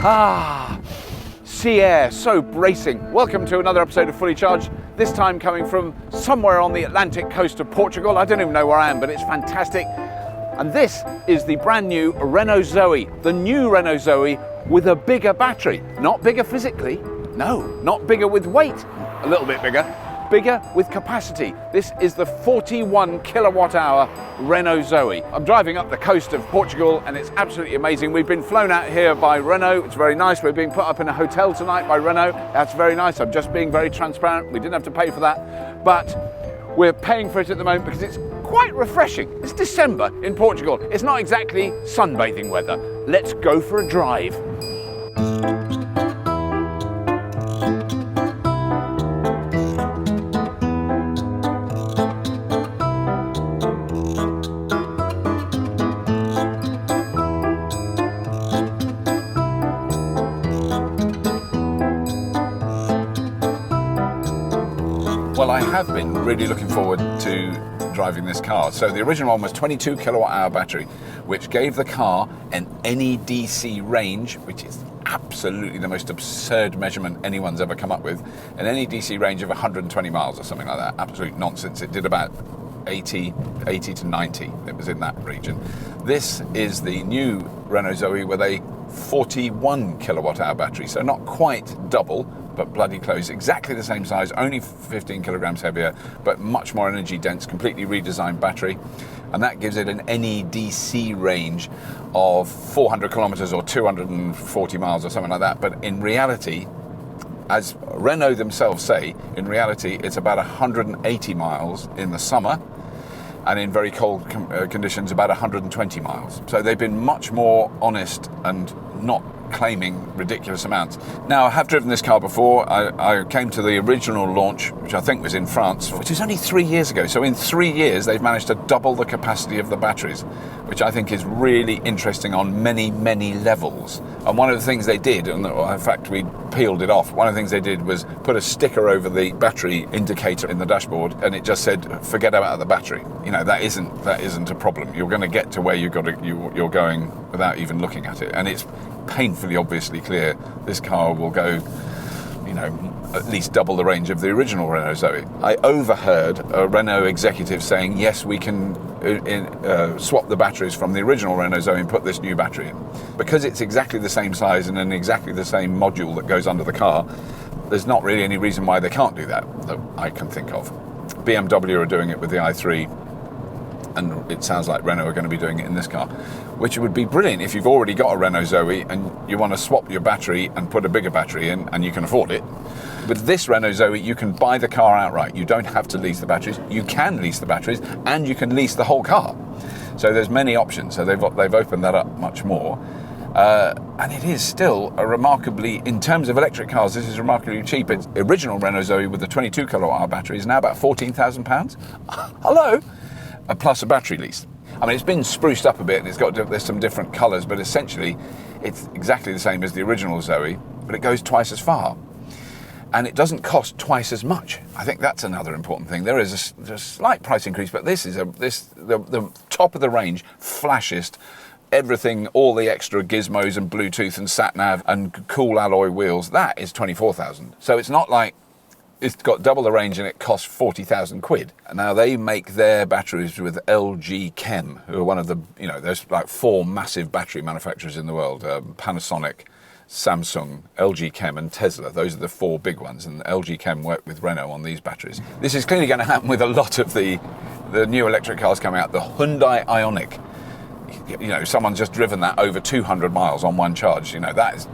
Sea air, so bracing. Welcome to another episode of Fully Charged, this time coming from somewhere on the Atlantic coast of Portugal. I don't even know where I am, but it's fantastic. And this is the brand new Renault Zoe, the new Renault Zoe with a bigger battery. Not bigger physically, no, not bigger with weight, a little bit bigger with capacity. This is the 41 kilowatt hour Renault Zoe. I'm driving up the coast of Portugal and it's absolutely amazing. We've been flown out here by Renault. It's very nice. We're being put up in a hotel tonight by Renault. That's very nice. I'm just being very transparent. We didn't have to pay for that, but we're paying for it at the moment because it's quite refreshing. It's December in Portugal. It's not exactly sunbathing weather. Let's go for a drive. Well, I have been really looking forward to driving this car. So the original one was 22 kilowatt hour battery, which gave the car an NEDC range, which is absolutely the most absurd measurement anyone's ever come up with. An NEDC range of 120 miles or something like that. Absolute nonsense. It did about 80 to 90. It was in that region. This is the new Renault Zoe with a 41 kilowatt hour battery. So not quite double, but bloody close. Exactly the same size, only 15 kilograms heavier, but much more energy dense, completely redesigned battery. And that gives it an NEDC range of 400 kilometers or 240 miles or something like that. But in reality, as Renault themselves say, in reality, it's about 180 miles in the summer, and in very cold conditions, about 120 miles. So they've been much more honest and not claiming ridiculous amounts. Now, I have driven this car before. I came to the original launch, which I think was in France, which was only 3 years ago. So in 3 years, they've managed to double the capacity of the batteries, which I think is really interesting on many, many levels. And one of the things they did, and in fact, we peeled it off, one of the things they did was put a sticker over the battery indicator in the dashboard, and it just said, forget about the battery. You know, that isn't a problem. You're going to get to where you're going without even looking at it. And it's painfully obviously clear this car will go, you know, at least double the range of the original Renault Zoe. I overheard a Renault executive saying, yes, we can swap the batteries from the original Renault Zoe and put this new battery in. Because it's exactly the same size and in exactly the same module that goes under the car, there's not really any reason why they can't do that I can think of. BMW are doing it with the i3, and it sounds like Renault are going to be doing it in this car, which would be brilliant if you've already got a Renault Zoe and you want to swap your battery and put a bigger battery in and you can afford it. With this Renault Zoe, you can buy the car outright. You don't have to lease the batteries. You can lease the batteries and you can lease the whole car. So there's many options. So they've opened that up much more. And it is still a remarkably, in terms of electric cars, this is remarkably cheap. It's original Renault Zoe with the 22 kilowatt hour battery is now about £14,000. Hello? Plus a battery lease. I mean, it's been spruced up a bit and there's some different colours, but essentially it's exactly the same as the original Zoe, but it goes twice as far. And it doesn't cost twice as much. I think that's another important thing. There's a slight price increase, but this is the top of the range, flashest, everything, all the extra gizmos and Bluetooth and sat-nav and cool alloy wheels, that is 24,000. So it's not like it's got double the range and it costs 40,000 quid. Now they make their batteries with LG Chem, who are one of the, you know, there's like 4 massive battery manufacturers in the world, Panasonic, Samsung, LG Chem and Tesla. Those are the 4 big ones, and LG Chem work with Renault on these batteries. This is clearly going to happen with a lot of the new electric cars coming out. The Hyundai Ioniq, you know, someone's just driven that over 200 miles on one charge. You know, that's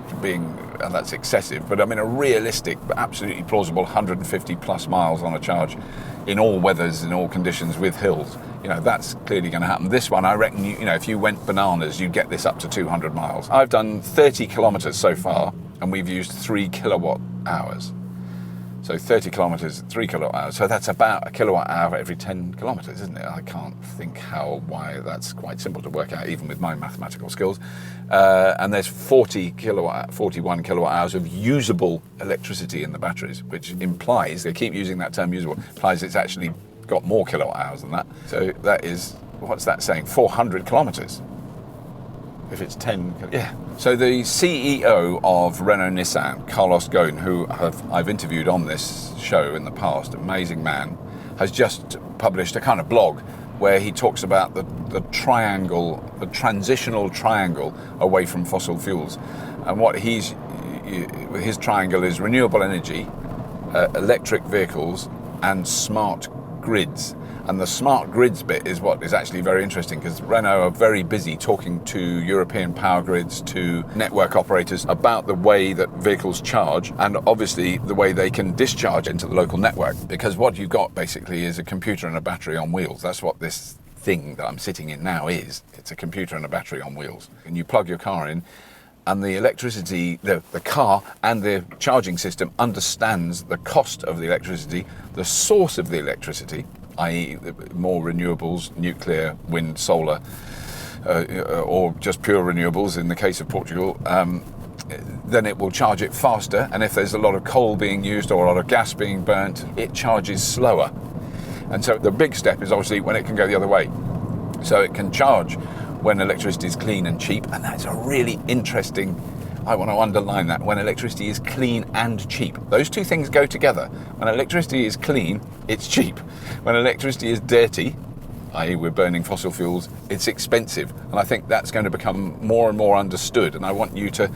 excessive, but I mean a realistic but absolutely plausible 150 plus miles on a charge in all weathers, in all conditions, with hills. You know, that's clearly going to happen. This one, I reckon, you know, if you went bananas, you'd get this up to 200 miles. I've done 30 kilometers so far and we've used 3 kilowatt hours. So 30 kilometres, 3 kilowatt hours. So that's about a kilowatt hour every 10 kilometres, isn't it? I can't think why that's quite simple to work out, even with my mathematical skills. And there's 41 kilowatt hours of usable electricity in the batteries, which implies, they keep using that term usable, implies it's actually got more kilowatt hours than that. So that is, what's that saying? 400 kilometres. if it's 10. Yeah. So the CEO of Renault Nissan, Carlos Ghosn, who I've interviewed on this show in the past, amazing man, has just published a kind of blog where he talks about the triangle, the transitional triangle away from fossil fuels. And what his triangle is renewable energy, electric vehicles, and smart grids. And the smart grids bit is what is actually very interesting, because Renault are very busy talking to European power grids, to network operators about the way that vehicles charge, and obviously the way they can discharge into the local network. Because what you've got basically is a computer and a battery on wheels. That's what this thing that I'm sitting in now is. It's a computer and a battery on wheels. And you plug your car in, and the electricity, the car and the charging system understands the cost of the electricity, the source of the electricity, i.e. more renewables, nuclear, wind, solar, or just pure renewables in the case of Portugal, then it will charge it faster. And if there's a lot of coal being used or a lot of gas being burnt, it charges slower. And so the big step is obviously when it can go the other way. So it can charge when electricity is clean and cheap, and that's a really interesting, I want to underline that, when electricity is clean and cheap. Those two things go together. When electricity is clean, it's cheap. When electricity is dirty, i.e. we're burning fossil fuels, it's expensive. And I think that's going to become more and more understood. And I want you to,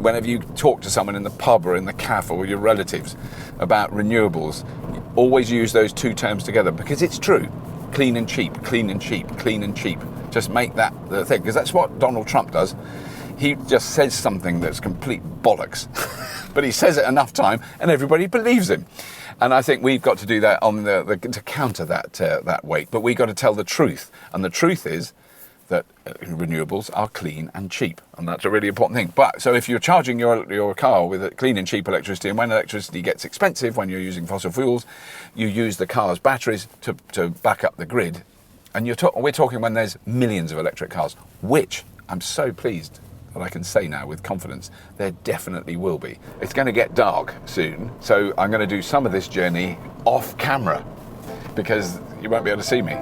whenever you talk to someone in the pub or in the cafe or your relatives about renewables, always use those two terms together, because it's true. Clean and cheap, clean and cheap, clean and cheap. Just make that the thing, because that's what Donald Trump does. He just says something that's complete bollocks, but he says it enough time and everybody believes him. And I think we've got to do that on to counter that weight. But we've got to tell the truth, and the truth is that renewables are clean and cheap, and that's a really important thing. But so if you're charging your car with clean and cheap electricity, and when electricity gets expensive, when you're using fossil fuels, you use the car's batteries to back up the grid. And we're talking when there's millions of electric cars, which I'm so pleased that I can say now with confidence, there definitely will be. It's going to get dark soon, so I'm going to do some of this journey off camera, because you won't be able to see me.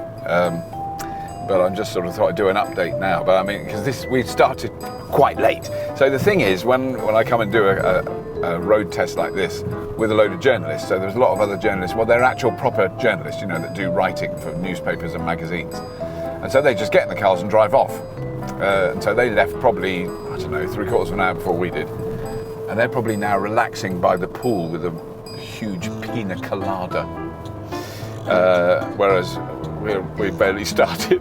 But I'm just sort of thought I'd do an update now. But I mean, because we started quite late. So the thing is, when I come and do a road test like this with a load of journalists, so there's a lot of other journalists, well, they're actual proper journalists, that do writing for newspapers and magazines. And so they just get in the cars and drive off. And so they left probably, I don't know, 3/4 of an hour before we did. And they're probably now relaxing by the pool with a huge pina colada. Whereas we barely started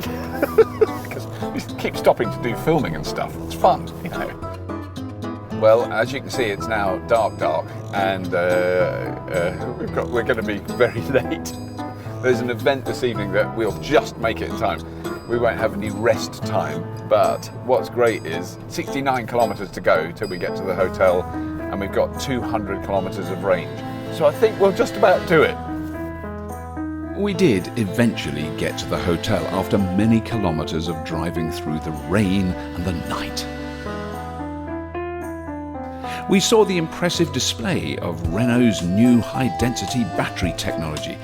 because we keep stopping to do filming and stuff. It's fun, Well, as you can see, it's now dark, and we're going to be very late. There's an event this evening that we'll just make it in time. We won't have any rest time, but what's great is 69 kilometres to go till we get to the hotel, and we've got 200 kilometres of range. So I think we'll just about do it. We did eventually get to the hotel after many kilometres of driving through the rain and the night. We saw the impressive display of Renault's new high-density battery technology.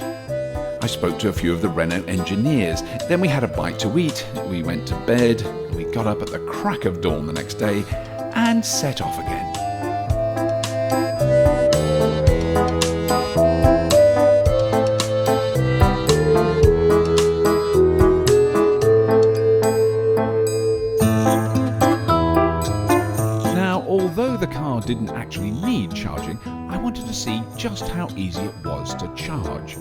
I spoke to a few of the Renault engineers, then we had a bite to eat, we went to bed, we got up at the crack of dawn the next day and set off again. Didn't actually need charging, I wanted to see just how easy it was to charge.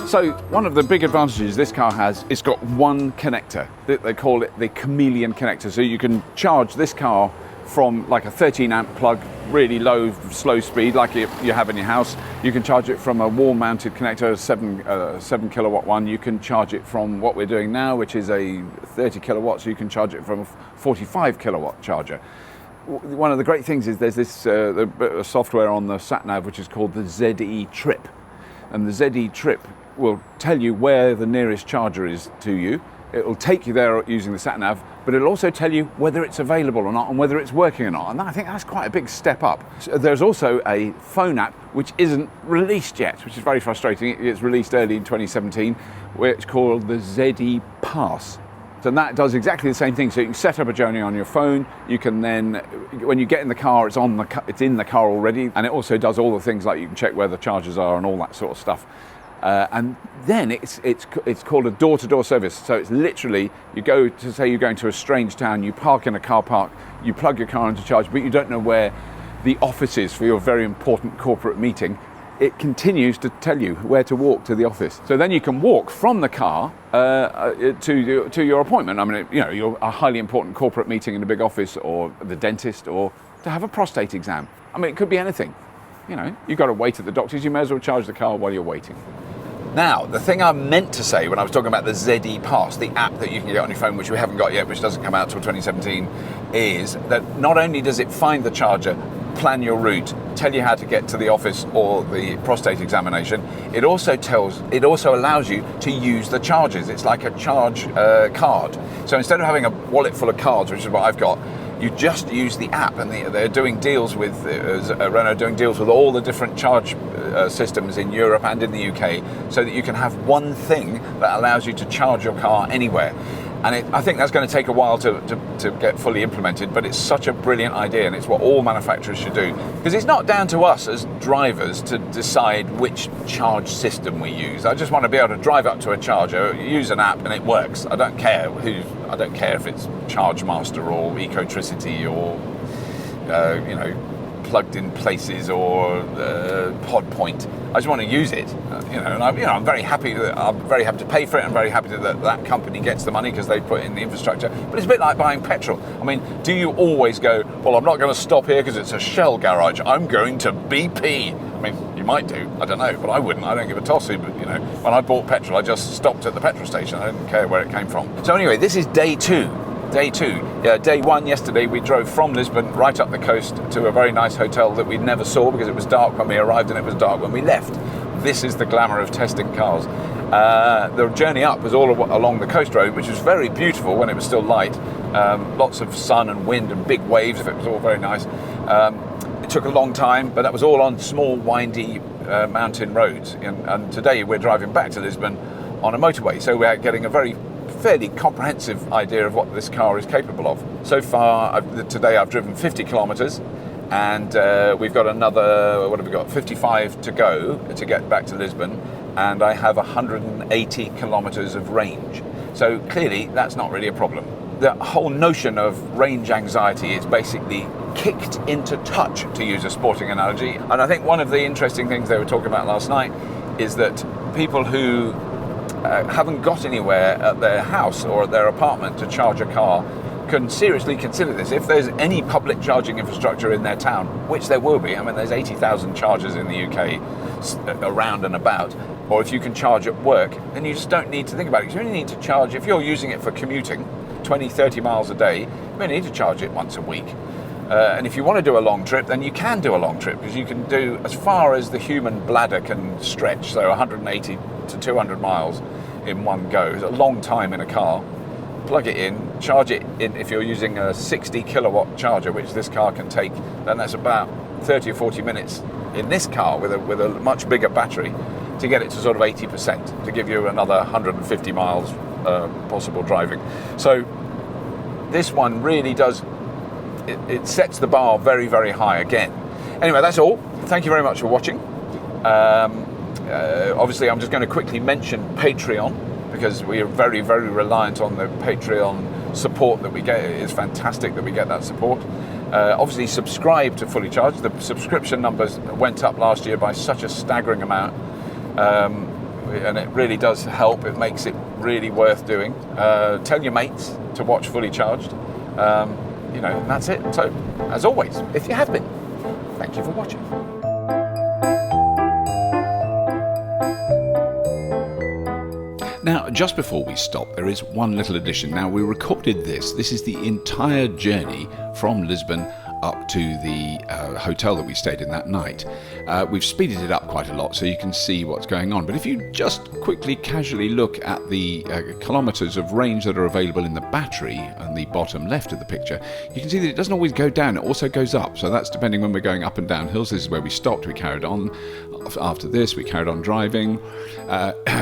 So one of the big advantages this car has, it's got one connector. They call it the chameleon connector. So you can charge this car from like a 13 amp plug, really low, slow speed, like you have in your house. You can charge it from a wall-mounted connector, a 7 kilowatt one. You can charge it from what we're doing now, which is a 30 kilowatts. So you can charge it from a 45 kilowatt charger. One of the great things is there's this software on the sat-nav which is called the ZE Trip. And the ZE Trip will tell you where the nearest charger is to you. It'll take you there using the sat-nav, but it'll also tell you whether it's available or not and whether it's working or not. And I think that's quite a big step up. There's also a phone app which isn't released yet, which is very frustrating. It's released early in 2017, where it's called the ZE Pass. So that does exactly the same thing. So you can set up a journey on your phone. You can then, when you get in the car, it's in the car already, and it also does all the things like you can check where the chargers are and all that sort of stuff. And then it's called a door-to-door service. So it's literally, you go to, say you're going to a strange town, you park in a car park, you plug your car into charge, but you don't know where the office is for your very important corporate meeting. It continues to tell you where to walk to the office. So then you can walk from the car to your appointment. I mean, you're a highly important corporate meeting in a big office, or the dentist, or to have a prostate exam. I mean, it could be anything. You've got to wait at the doctor's, you may as well charge the car while you're waiting. Now, the thing I meant to say when I was talking about the ZE Pass, the app that you can get on your phone, which we haven't got yet, which doesn't come out till 2017, is that not only does it find the charger, plan your route, tell you how to get to the office or the prostate examination, it also allows you to use the charges. It's like a charge card. So instead of having a wallet full of cards, which is what I've got, you just use the app, and they're doing deals with Renault, doing deals with all the different charge systems in Europe and in the UK, so that you can have one thing that allows you to charge your car anywhere. And I think that's going to take a while to get fully implemented, but it's such a brilliant idea, and it's what all manufacturers should do. Because it's not down to us as drivers to decide which charge system we use. I just want to be able to drive up to a charger, use an app, and it works. I don't care if it's ChargeMaster or Ecotricity or plugged in places or pod point. I just want to use it, and I'm very happy to pay for it. I'm very happy that company gets the money because they put in the infrastructure. But it's a bit like buying petrol. I mean, do you always go, well, I'm not going to stop here because it's a Shell garage, I'm going to BP? I mean, you might do, I don't know, but I wouldn't. I don't give a toss. But when I bought petrol, I just stopped at the petrol station. I didn't care where it came from. So anyway, this is day two. Day one yesterday, we drove from Lisbon right up the coast to a very nice hotel that we never saw because it was dark when we arrived and it was dark when we left. This is the glamour of testing cars. The journey up was all along the coast road, which was very beautiful when it was still light. Lots of sun and wind and big waves. It was all very nice. It took a long time, but that was all on small, windy mountain roads. And today we're driving back to Lisbon on a motorway, so we're getting a fairly comprehensive idea of what this car is capable of. So far, today I've driven 50 kilometres, and we've got another, 55 to go to get back to Lisbon, and I have 180 kilometres of range. So clearly, that's not really a problem. The whole notion of range anxiety is basically kicked into touch, to use a sporting analogy. And I think one of the interesting things they were talking about last night is that people who haven't got anywhere at their house or at their apartment to charge a car can seriously consider this. If there's any public charging infrastructure in their town, which there will be, I mean, there's 80,000 chargers in the UK around and about, or if you can charge at work, then you just don't need to think about it. You only need to charge, if you're using it for commuting 20, 30 miles a day, you only need to charge it once a week. And if you want to do a long trip, then you can do a long trip, because you can do as far as the human bladder can stretch, so 180 to 200 miles in one go. It's a long time in a car. Plug it in, charge it in. If you're using a 60 kilowatt charger, which this car can take, then that's about 30 or 40 minutes in this car with a much bigger battery to get it to sort of 80%, to give you another 150 miles possible driving. So this one really does, it sets the bar very, very high again. Anyway, that's all. Thank you very much for watching. Obviously, I'm just going to quickly mention Patreon, because we are very, very reliant on the Patreon support that we get. It is fantastic that we get that support. Obviously, subscribe to Fully Charged. The subscription numbers went up last year by such a staggering amount, and it really does help. It makes it really worth doing. Tell your mates to watch Fully Charged. And that's it. So, as always, if you have been, thank you for watching. Now, just before we stop, there is one little addition. Now, we recorded this. This is the entire journey from Lisbon up to the hotel that we stayed in that night. We've speeded it up quite a lot so you can see what's going on. But if you just quickly, casually look at the kilometres of range that are available in the battery on the bottom left of the picture, you can see that it doesn't always go down, it also goes up. So that's depending when we're going up and down hills. This is where we stopped, we carried on. After this, we carried on driving.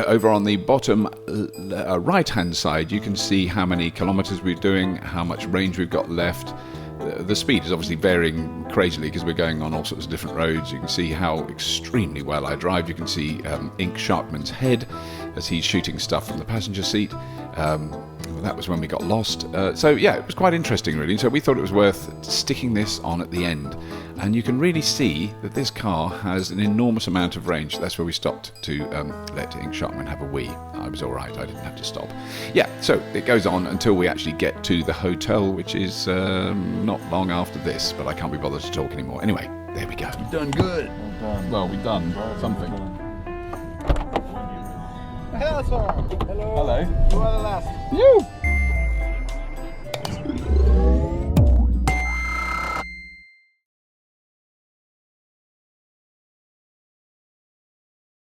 Over on the bottom right-hand side, you can see how many kilometres we're doing, how much range we've got left. The speed is obviously varying crazily because we're going on all sorts of different roads. You can see how extremely well I drive. You can see Ink Sharkman's head as he's shooting stuff from the passenger seat. That was when we got lost. So yeah, it was quite interesting really. So we thought it was worth sticking this on at the end. And you can really see that this car has an enormous amount of range. That's where we stopped to let Ink Sharkman have a wee. I was all right, I didn't have to stop. Yeah, so it goes on until we actually get to the hotel, which is not long after this, but I can't be bothered to talk anymore. Anyway, there we go. You've done good. Well, we've done something. Hello, sir. Hello. Hello. You are the last. You!